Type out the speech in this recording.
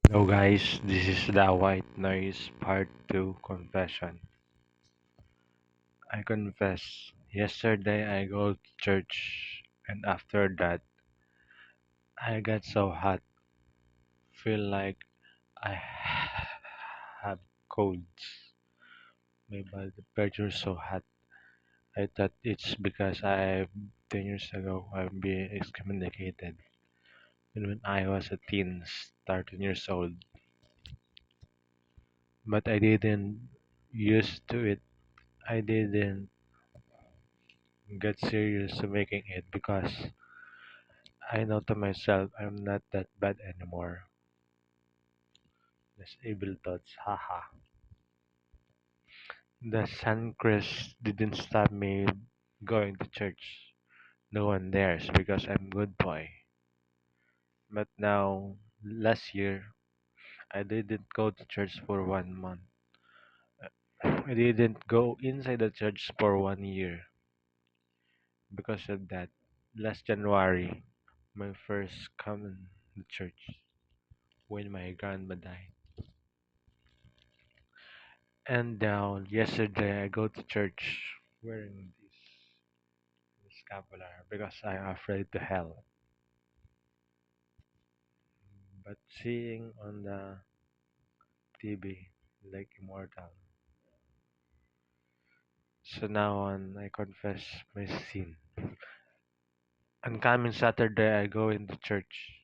Hello guys, this is the White Noise Part 2 Confession. I confess, yesterday I go to church and after that I got so hot, feel like I have colds. My blood pressure so hot. I thought it's because 10 years ago I'm being excommunicated. And when I was a teen, 13 years old. But I didn't used to it. I didn't get serious to making it because I know to myself I'm not that bad anymore. These evil thoughts, haha. The Suncrest didn't stop me going to church. No one dares because I'm good boy. But now, last year, I didn't go to church for 1 month. I didn't go inside the church for 1 year. Because of that, last January, my first come to church when my grandma died. And now, yesterday I go to church wearing this scapular because I'm afraid to hell. But seeing on the TV like immortal. So now on, I confess my sin. On coming Saturday, I go into church.